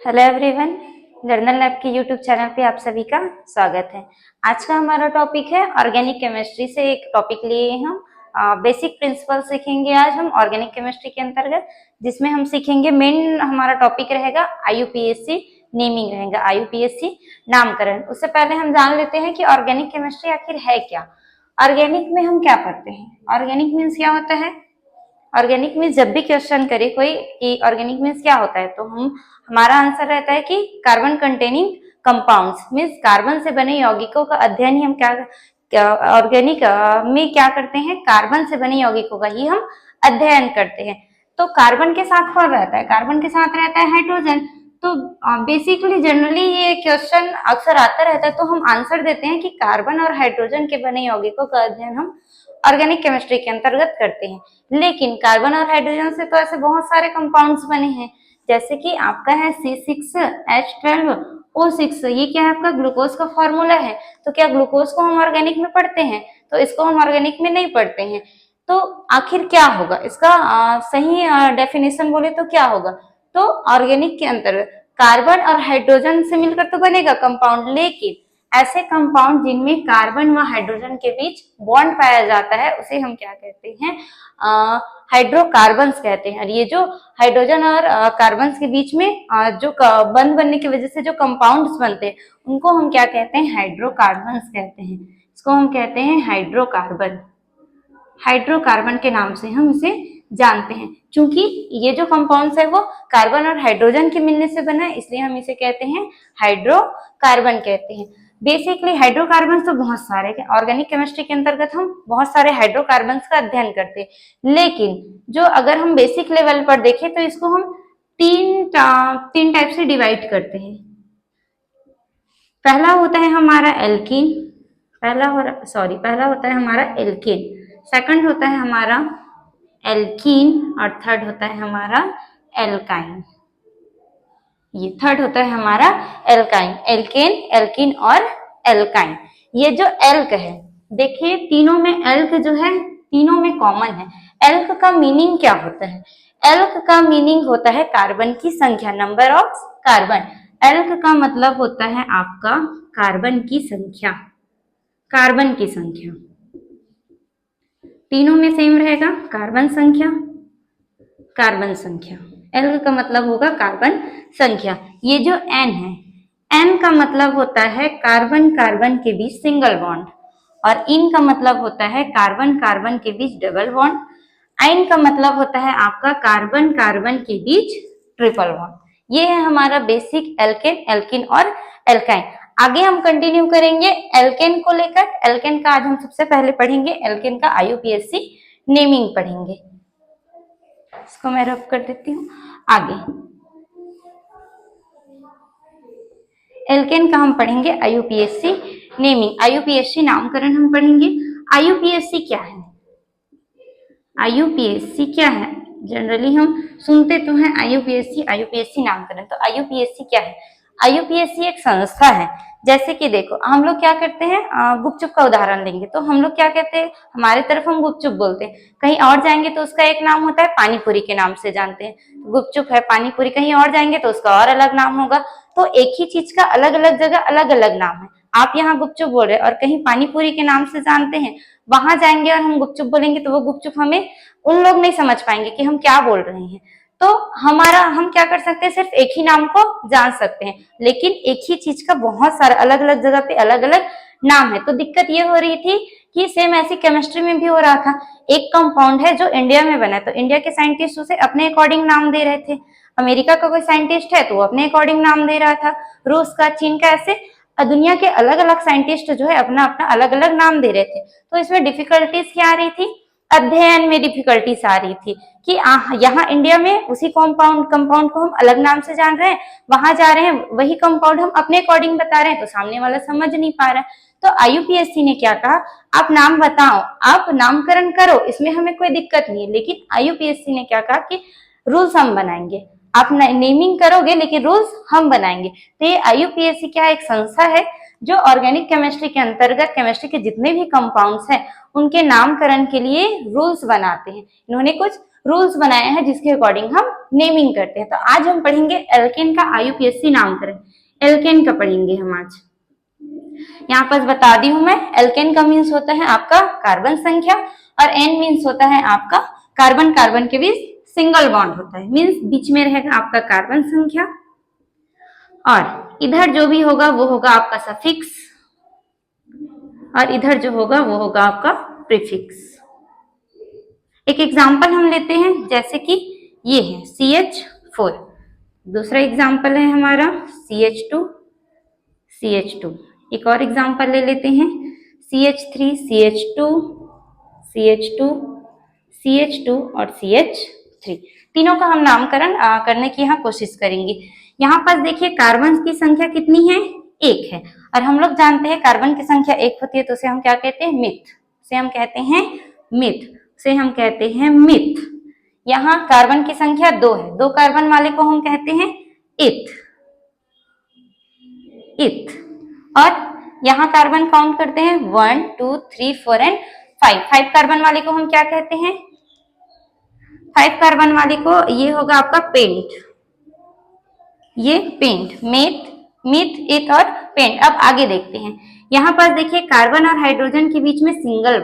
Hello everyone, journal lab के YouTube channel पे आप सभी का स्वागत है। आज का हमारा टॉपिक है ऑर्गेनिक केमिस्ट्री से एक टॉपिक लिए हम बेसिक प्रिंसिपल सीखेंगे आज हम ऑर्गेनिक केमिस्ट्री के अंतर्गत, जिसमें हम सीखेंगे मेन हमारा टॉपिक रहेगा आईयूपीएसी नेमिंग रहेगा, आईयूपीएसी नामकरण। उससे पहले हम जान लेते हैं कि ऑर्गेनिक केमिस्ट्री आखिर है क्या। ऑर्गेनिक में हम क्या पढ़ते हैं? ऑर्गेनिक मीन्स क्या होता है? ऑर्गेनिक मीन्स जब भी क्वेश्चन करे कोई कि ऑर्गेनिक मीन्स क्या होता है, तो हमारा आंसर रहता है कि carbon containing compounds means carbon से बने यौगिकों का अध्ययन ही हम क्या ऑर्गेनिक में क्या करते हैं, कार्बन से बने यौगिकों का ही हम अध्ययन करते हैं। तो कार्बन के साथ कौन रहता है? कार्बन के साथ रहता है हाइड्रोजन। तो बेसिकली जनरली ये क्वेश्चन अक्सर आता रहता है, तो हम आंसर देते हैं कि कार्बन और हाइड्रोजन के बने यौगिकों का अध्ययन हम ऑर्गेनिक केमिस्ट्री के अंतर्गत करते हैं। लेकिन कार्बन और हाइड्रोजन से तो ऐसे बहुत सारे कंपाउंड्स बने हैं, जैसे कि आपका है C6H12O6। ये क्या है? आपका ग्लूकोज का फॉर्मूला है। तो क्या ग्लूकोज को हम ऑर्गेनिक में पढ़ते हैं? तो इसको हम ऑर्गेनिक में नहीं पढ़ते हैं। तो आखिर क्या होगा इसका सही डेफिनेशन बोले तो क्या होगा? तो ऑर्गेनिक के अंतर्गत कार्बन और हाइड्रोजन से मिलकर तो बनेगा कंपाउंड, लेकिन ऐसे कंपाउंड जिनमें कार्बन व हाइड्रोजन के बीच बॉन्ड पाया जाता है उसे हम क्या कहते हैं? हाइड्रोकार्बन्स कहते हैं। और ये जो हाइड्रोजन और कार्बन्स के बीच में जो बंध बनने की वजह से जो कंपाउंड्स बनते हैं उनको हम क्या कहते हैं? हाइड्रोकार्बन्स कहते हैं। इसको हम कहते हैं हाइड्रोकार्बन। हाइड्रोकार्बन के नाम से हम इसे जानते हैं। क्योंकि ये जो कंपाउंड्स है वो कार्बन और हाइड्रोजन के मिलने से बना है, इसलिए हम इसे कहते हैं हाइड्रोकार्बन कहते हैं। बेसिकली हाइड्रोकार्बन तो बहुत सारे हैं। ऑर्गेनिक केमिस्ट्री के अंतर्गत हम बहुत सारे हाइड्रोकार्बन्स का अध्ययन करते हैं, लेकिन जो अगर हम बेसिक लेवल पर देखें तो इसको हम तीन टाइप से डिवाइड करते हैं। पहला होता है हमारा एल्कीन, पहला होता है हमारा एल्कीन, सेकंड होता है हमारा एल्कीन और थर्ड होता है हमारा एल्काइन। ये थर्ड होता है हमारा एल्काइन, एल्केन, एल्कीन और एल्काइन। ये जो एल्क है, देखिए तीनों में एल्क जो है तीनों में कॉमन है। एल्क का मीनिंग क्या होता है? एल्क का मीनिंग होता है कार्बन की संख्या, नंबर ऑफ कार्बन। एल्क का मतलब होता है आपका कार्बन की संख्या, कार्बन की संख्या तीनों में सेम रहेगा, कार्बन संख्या, कार्बन संख्या। एल का मतलब होगा कार्बन संख्या। ये जो एन है, एन का मतलब होता है कार्बन कार्बन के बीच सिंगल बॉन्ड, और इन का मतलब होता है कार्बन कार्बन के बीच डबल बॉन्ड। आइन का मतलब होता है आपका कार्बन कार्बन के बीच ट्रिपल बॉन्ड। ये है हमारा बेसिक एल्केन, एल्कीन और एल्काइन। आगे हम कंटिन्यू करेंगे एल्केन को लेकर। एल्केन का आज हम सबसे पहले पढ़ेंगे, एल्केन का आईयूपीएसी नेमिंग पढ़ेंगे। इसको मैं रब कर देती हूँ। आगे एल्केन का हम पढ़ेंगे आईयूपीएसी नेमिंग, आईयूपीएसी नामकरण हम पढ़ेंगे। आईयूपीएसी क्या है? आईयूपीएसी क्या है? जनरली हम सुनते तो हैं आईयूपीएसी, आईयूपीएसी नामकरण। तो आईयूपीएसी क्या है? आईयूपीएसी एक संस्था है। जैसे कि देखो हम लोग क्या करते हैं, गुपचुप का उदाहरण लेंगे तो हम लोग क्या कहते हैं, हमारे तरफ हम गुपचुप बोलते हैं, कहीं और जाएंगे तो उसका एक नाम होता है पानीपुरी के नाम से जानते हैं। गुपचुप है, पानीपुरी, कहीं और जाएंगे तो उसका और अलग नाम होगा। तो एक ही चीज का अलग अलग जगह अलग अलग नाम है। आप यहाँ गुपचुप बोल रहे हैं और कहीं पानीपुरी के नाम से जानते हैं, वहां जाएंगे और हम गुपचुप बोलेंगे तो वो गुपचुप हमें उन लोग नहीं समझ पाएंगे कि हम क्या बोल रहे हैं। तो हम क्या कर सकते हैं, सिर्फ एक ही नाम को जान सकते हैं, लेकिन एक ही चीज का बहुत सारा अलग अलग जगह पे अलग अलग नाम है। तो दिक्कत ये हो रही थी कि सेम ऐसी केमिस्ट्री में भी हो रहा था। एक कंपाउंड है जो इंडिया में बना है, तो इंडिया के साइंटिस्ट उसे अपने अकॉर्डिंग नाम दे रहे थे। अमेरिका का कोई साइंटिस्ट है तो वो अपने अकॉर्डिंग नाम दे रहा था, रूस का, चीन का, ऐसे दुनिया के अलग अलग साइंटिस्ट जो है अपना अपना अलग अलग नाम दे रहे थे। तो इसमें डिफिकल्टीज क्या आ रही थी? अध्ययन में डिफिकल्टीज आ रही थी कि यहाँ इंडिया में उसी कंपाउंड को हम अलग नाम से जान रहे हैं, वहां जा रहे हैं वही कंपाउंड हम अपने अकॉर्डिंग बता रहे हैं, तो सामने वाला समझ नहीं पा रहा है। तो आईयूपीएससी ने क्या कहा, आप नाम बताओ, आप नामकरण करो, इसमें हमें कोई दिक्कत नहीं है, लेकिन आईयूपीएससी ने क्या कहा कि रूल्स हम बनाएंगे। आप नेमिंग करोगे लेकिन रूल्स हम बनाएंगे। तो ये आईयूपीएससी क्या, एक संस्था है जो ऑर्गेनिक केमिस्ट्री के अंतर्गत केमिस्ट्री के जितने भी कंपाउंड्स हैं उनके नामकरण के लिए रूल्स बनाते हैं। इन्होंने कुछ रूल्स बनाए हैं जिसके अकॉर्डिंग हम नेमिंग करते हैं। तो आज हम पढ़ेंगे एल्केन का IUPAC नामकरण। एल्केन का पढ़ेंगे हम आज। यहाँ पर बता दी हूं मैं, एल्केन का मीन्स होता है आपका कार्बन संख्या और एन मीन्स होता है आपका कार्बन कार्बन के बीच सिंगल बॉन्ड होता है, मीन्स बीच में रहेगा आपका कार्बन संख्या और इधर जो भी होगा वो होगा आपका सफिक्स और इधर जो होगा वो होगा आपका प्रीफिक्स। एक एग्जांपल हम लेते हैं, जैसे कि ये है CH4, दूसरा एग्जांपल है हमारा CH2, एक और एग्जांपल ले लेते हैं CH3, CH2 और CH3। तीनों का हम नामकरण करने की यहाँ कोशिश करेंगे। यहाँ पर देखिए कार्बन की संख्या कितनी है, 1 है और हम लोग जानते हैं कार्बन की संख्या 1 होती है तो उसे हम क्या कहते हैं, मिथ। यहाँ कार्बन की संख्या 2 है, 2 कार्बन वाले को हम कहते हैं इथ। और यहाँ कार्बन काउंट करते हैं 1 2 3 4 एंड 5 कार्बन वाले को हम क्या कहते हैं, 5 कार्बन वाले को ये होगा आपका पेंट, ये पेंट, मिथ, इथ और पेंट। अब आगे देखते हैं, यहाँ पर देखिए कार्बन और हाइड्रोजन के बीच में सिंगल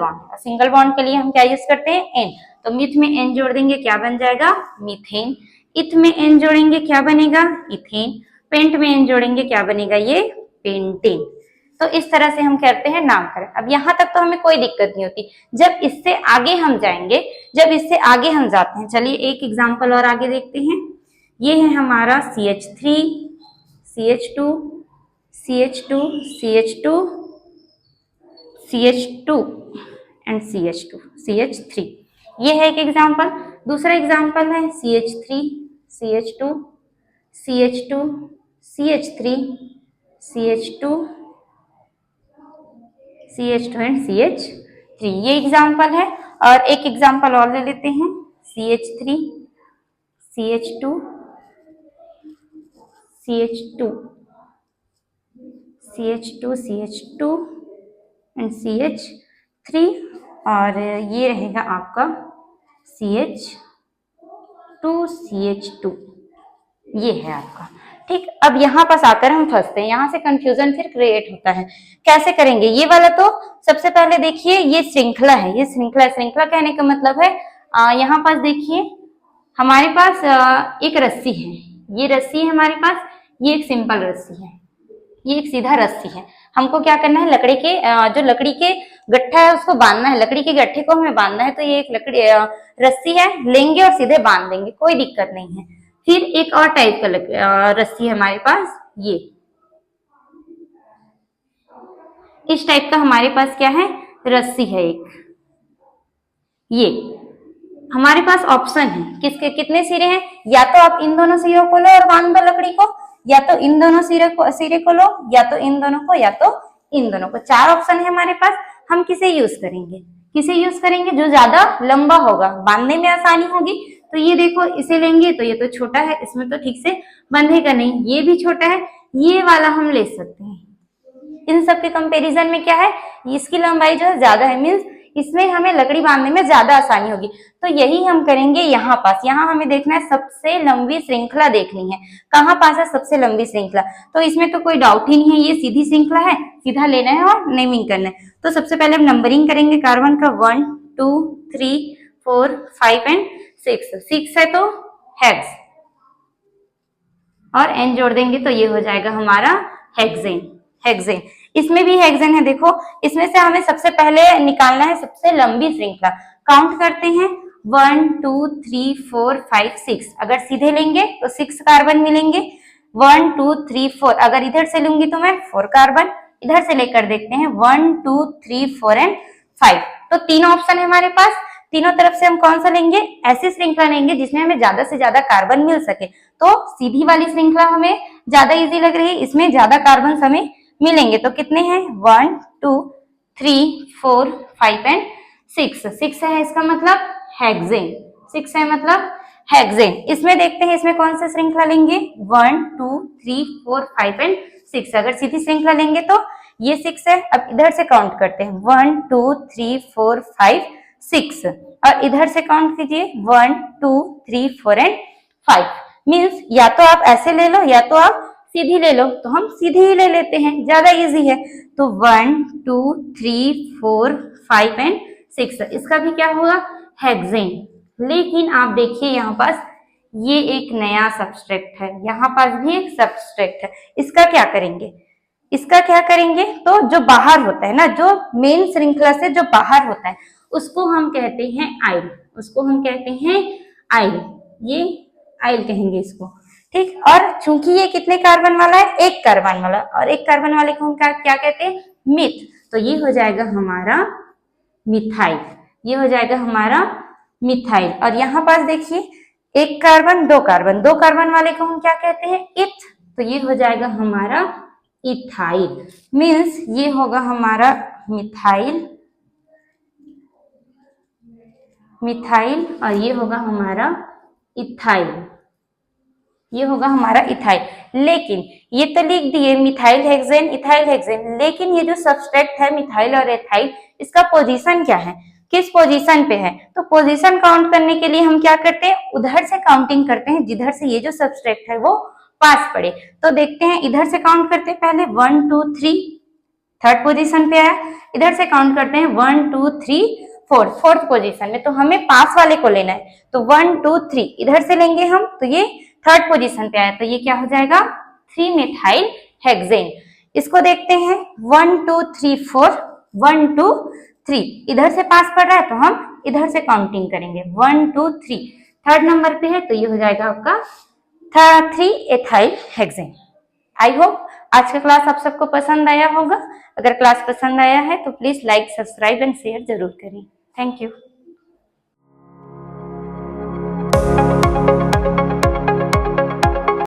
बॉन्ड के लिए हम क्या यूज करते हैं, एन। तो मिथ में एन जोड़ देंगे, क्या बन जाएगा, मीथेन। इथ में एन जोड़ेंगे, क्या बनेगा, इथेन। पेंट में एन जोड़ेंगे, क्या बनेगा, ये पेंटेन। तो इस तरह से हम करते हैं नामकरण। अब यहाँ तक तो हमें कोई दिक्कत नहीं होती। जब इससे आगे हम जाते हैं, चलिए एक एग्जांपल और आगे देखते हैं। ये है हमारा CH3, CH2 एंड CH3। ये है एक एग्जांपल। दूसरा एग्जांपल है CH3, CH2 CH3 and CH3, ये एग्जांपल है। और एक एग्जांपल और ले लेते हैं, CH3 CH2 एंड CH3 और ये रहेगा आपका CH2, ये है आपका। ठीक, अब यहाँ पास आकर हम फंसते हैं, यहाँ से कंफ्यूजन फिर क्रिएट होता है। कैसे करेंगे ये वाला? तो सबसे पहले देखिए ये श्रृंखला है, ये श्रृंखला कहने का मतलब है यहाँ पास देखिए हमारे पास एक रस्सी है, ये रस्सी है हमारे पास, ये एक सिंपल रस्सी है, ये एक सीधा रस्सी है। हमको क्या करना है, लकड़ी के जो लकड़ी के गट्ठा है उसको बांधना है, लकड़ी के गट्ठे को हमें बांधना है। तो ये एक लकड़ी रस्सी है, लेंगे और सीधे बांध देंगे, कोई दिक्कत नहीं है। फिर एक और टाइप का रस्सी है हमारे पास, ये इस टाइप का हमारे पास क्या है, रस्सी है एक। ये हमारे पास ऑप्शन है, किसके कितने सिरे हैं, या तो आप इन दोनों सिरों को लो और बांध दो लकड़ी को, या तो इन दोनों सिरे को लो, या तो इन दोनों को, या तो इन दोनों को। 4 ऑप्शन है हमारे पास। हम किसे यूज करेंगे, जो ज्यादा लंबा होगा, बांधने में आसानी होगी। तो ये देखो, इसे लेंगे तो ये तो छोटा है, इसमें तो ठीक से बंधेगा नहीं। ये भी छोटा है, ये वाला हम ले सकते हैं। इन सब के कंपैरिजन में क्या है, इसकी लंबाई जो है ज्यादा है, मीन्स इसमें हमें लकड़ी बांधने में ज्यादा आसानी होगी। तो यही हम करेंगे यहाँ पास। यहाँ हमें देखना है सबसे लंबी श्रृंखला देखनी है, कहाँ पास है सबसे लंबी श्रृंखला। तो इसमें तो कोई डाउट ही नहीं है, ये सीधी श्रृंखला है, सीधा लेना है और नेमिंग करना है। तो सबसे पहले हम नंबरिंग करेंगे कार्बन का, 1 2 3 4 5 एंड 6 है तो हेक्स, और एन जोड़ देंगे तो ये हो जाएगा हमारा हेक्सेन। इसमें भी हेक्सेन है, देखो इसमें से हमें सबसे पहले निकालना है सबसे लंबी श्रृंखला। काउंट करते हैं, 1 2 3 4 5 6। अगर सीधे लेंगे तो 6 कार्बन मिलेंगे। 1 2 3 4, अगर इधर से लूंगी तो मैं 4 कार्बन। इधर से लेकर देखते हैं, 1 2 3 4 एंड 5। तो 3 ऑप्शन है हमारे पास। तीनों तरफ से हम कौन सा लेंगे, ऐसी श्रृंखला लेंगे जिसमें हमें ज्यादा से ज्यादा कार्बन मिल सके। तो सीधी वाली श्रृंखला हमें ज्यादा इजी लग रही है, इसमें ज्यादा कार्बन हमें मिलेंगे। तो कितने हैं, 1 2 3 4 5 एंड 6 है, इसका मतलब हेक्सेन। 6 है मतलब हेक्सेन। इसमें देखते हैं इसमें कौन सा श्रृंखला लेंगे, 1 2 3 4 5 एंड 6। अगर सीधी श्रृंखला लेंगे तो ये 6 है। अब इधर से काउंट करते हैं, 1 2 3 4 5 6। और इधर से काउंट कीजिए 1 2 3 4 एंड 5। मीन्स या तो आप ऐसे ले लो या तो आप सीधी ले लो, तो हम सीधी ही ले लेते हैं, ज्यादा इजी है। तो 1 2 3 4 5 एंड 6, इसका भी क्या होगा, हेक्सेन। लेकिन आप देखिए यहाँ पास ये एक नया सब्सट्रैक्ट है, यहाँ पास भी एक सब्सट्रैक्ट है, इसका क्या करेंगे, इसका क्या करेंगे, तो जो बाहर होता है ना, जो मेन श्रृंखला से जो बाहर होता है उसको हम कहते हैं आइल, उसको हम कहते हैं आइल, ये आइल कहेंगे इसको, ठीक। और चूंकि ये कितने कार्बन वाला है, एक कार्बन वाला, और एक कार्बन वाले को हम क्या कहते हैं, मिथ, तो ये हो जाएगा हमारा मिथाइल, ये हो जाएगा हमारा मिथाइल। और यहाँ पास देखिए एक कार्बन दो कार्बन, दो कार्बन वाले को हम क्या कहते हैं, इथ, तो ये हो जाएगा हमारा इथाइल। मीन्स ये होगा हमारा मिथाइल, मिथाइल, और ये होगा हमारा इथाइल, ये होगा हमारा इथाइल। लेकिन ये तो लिख दिए मिथाइल हेक्सेन, इथाइल हेक्सेन, लेकिन ये जो सब्सट्रैक्ट है मिथाइल और इथाइल, इसका पोजीशन क्या है, किस पोजीशन पे है, तो पोजीशन काउंट करने के लिए हम क्या करते हैं, उधर से काउंटिंग करते हैं जिधर से ये जो सब्सट्रैक्ट है वो पास पड़े। तो देखते हैं, इधर से काउंट करते हैं पहले 1 2 3, थर्ड पोजीशन पे आया, इधर से काउंट करते हैं 1 2 3 4, फोर्थ पोजीशन में, तो हमें पास वाले को लेना है, तो 1 2 3 इधर से लेंगे हम, तो ये थर्ड पोजीशन पे आया, तो ये क्या हो जाएगा 3 मेथाइल हेक्सेन। इसको देखते हैं 1 2 3 4, 1 2 3 इधर से पास पड़ रहा है, तो हम इधर से काउंटिंग करेंगे 1 2 3, थर्ड नंबर पे है, तो ये हो जाएगा आपका 3 एथाइल हेक्सेन। आई होप आज का क्लास आप सबको पसंद आया होगा। अगर क्लास पसंद आया है तो please like, subscribe and share जरूर करें। Thank you.